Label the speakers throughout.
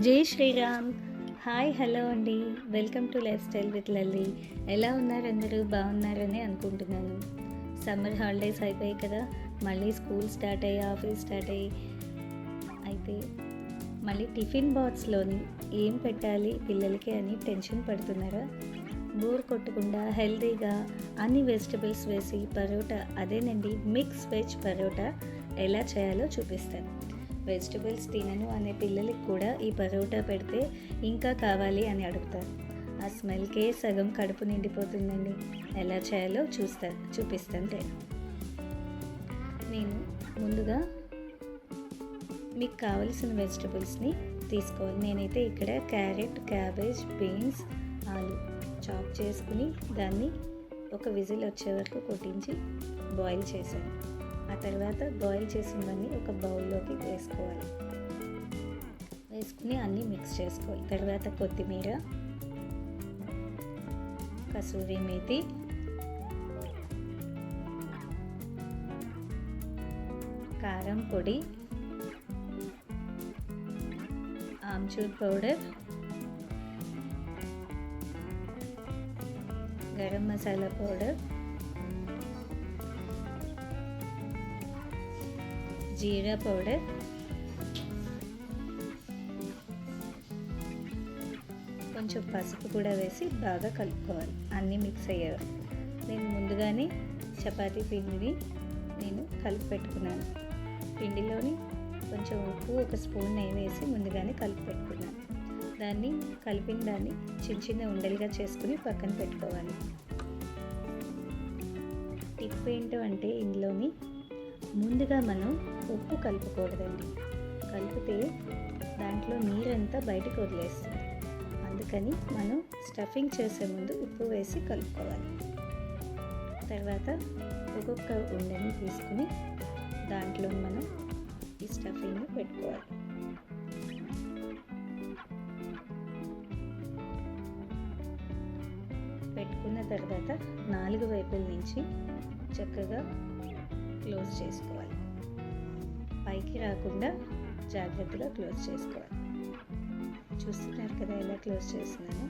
Speaker 1: జై Sriram. Hi, hello అండి. Welcome to life style with Lalli. ఎలా ఉన్నారు అందరూ? బాగున్నారని అనుకుంటున్నాను. సమ్మర్ హాలిడేస్ అయిపోయాయి కదా, మళ్ళీ స్కూల్ స్టార్ట్ అయ్యి ఆఫీస్ స్టార్ట్ అయ్యి అయితే మళ్ళీ టిఫిన్ బాక్స్లోని ఏం పెట్టాలి పిల్లలకి అని టెన్షన్ పడుతున్నారా? బోర్ కొట్టకుండా హెల్తీగా అన్ని వెజిటబుల్స్ వేసి పరోటా, అదేనండి మిక్స్ వెజ్ పరోటా ఎలా చేయాలో చూపిస్తాను. వెజిటబుల్స్ తినను అనే పిల్లలకి కూడా ఈ పరోటా పెడితే ఇంకా కావాలి అని అడుగుతారు. ఆ స్మెల్కే సగం కడుపు నిండిపోతుందండి. ఎలా చేయాలో చూపిస్తాను నేను ముందుగా మీకు కావలసిన వెజిటబుల్స్ని తీసుకోవాలి. నేనైతే ఇక్కడ క్యారెట్, క్యాబేజ్, బీన్స్, ఆలు చాప్ చేసుకుని దాన్ని ఒక విజిల్ వచ్చే వరకు కొట్టించి బాయిల్ చేశాను. ఆ తర్వాత బాయిల్ చేసినవన్నీ ఒక బౌల్లోకి వేసుకుని అన్నీ మిక్స్ చేసుకోవాలి. తర్వాత కొత్తిమీర, కసూరి మేతి, కారం పొడి, ఆమ్చూర్ పౌడర్, గరం మసాలా పౌడర్, జీరా పౌడర్, కొంచెం పసుపు కూడా వేసి బాగా కలుపుకోవాలి. అన్నీ మిక్స్ అయ్యేవి. నేను ముందుగానే చపాతీ పిండిని కలిపి పెట్టుకున్నాను. పిండిలోని కొంచెం ఉప్పు, ఒక స్పూన్ నెయ్యి వేసి ముందుగానే కలిపి పెట్టుకున్నాను. కలిపిన దాన్ని చిన్న చిన్న ఉండలుగా చేసుకుని పక్కన పెట్టుకోవాలి. టిప్ ఏంటో అంటే ఇందులోని ముందుగా మనం ఉప్పు కలుపుకూడదండి. కలిపితే దాంట్లో నీరంతా బయటకు వదిలేస్తుంది. అందుకని మనం స్టఫింగ్ చేసే ముందు ఉప్పు వేసి కలుపుకోవాలి. తర్వాత ఒక్కొక్క ఉండని తీసుకుని దాంట్లో మనం ఈ స్టఫింగ్ని పెట్టుకోవాలి. పెట్టుకున్న తర్వాత 4 వైపుల నుంచి చక్కగా క్లోజ్ చేసుకోవాలి. పైకి రాకుండా జాగ్రత్తగా క్లోజ్ చేసుకోవాలి. చూస్తున్నారు కదా ఎలా క్లోజ్ చేస్తున్నాను.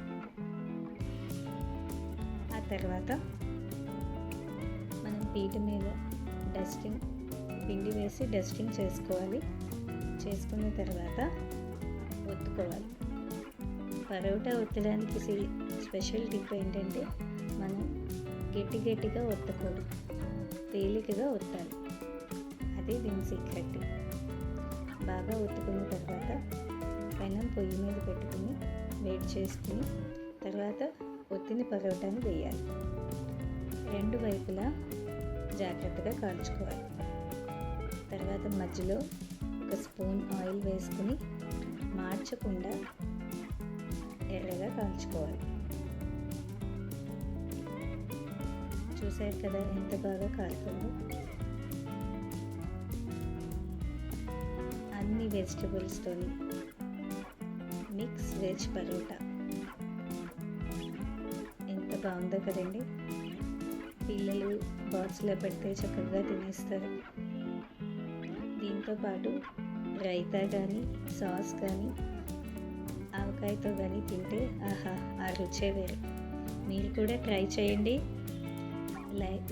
Speaker 1: ఆ తర్వాత మనం పీట మీద పిండి వేసి డస్టింగ్ చేసుకోవాలి. చేసుకున్న తర్వాత ఒత్తుకోవాలి. పరోటా ఒత్తడానికి స్పెషల్ టిప్ ఏంటంటే మనం గట్టిగా ఒత్తకూడదు, తేలికగా ఒత్తాలి. అదే దీని సీక్రెట్. బాగా ఒత్తుకున్న తర్వాత పెనం పొయ్యి మీద పెట్టుకుని వేడి చేసుకుని తర్వాత ఒత్తిన పరోటాని వేయాలి. 2 వైపులా జాగ్రత్తగా కాల్చుకోవాలి. తర్వాత మధ్యలో ఒక స్పూన్ ఆయిల్ వేసుకుని మార్చకుండా ఎర్రగా కాల్చుకోవాలి. చూసారు కదా ఎంత బాగా కాలుతుందో. అన్ని వెజిటబుల్స్తోని మిక్స్ వెజ్ పరోటా ఎంత బాగుందో కదండి. పిల్లలు బాక్స్లో పెడితే చక్కగా తినేస్తారు. దీంతో పాటు రైతా కానీ, సాస్ కానీ, ఆవకాయతో కానీ తింటే ఆహా, ఆ రుచే వేరు. మీరు కూడా ట్రై చేయండి.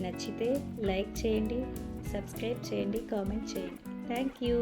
Speaker 1: నచ్చితే లైక్ చేయండి, సబ్స్క్రైబ్ చేయండి, కామెంట్ చేయండి. Thank you.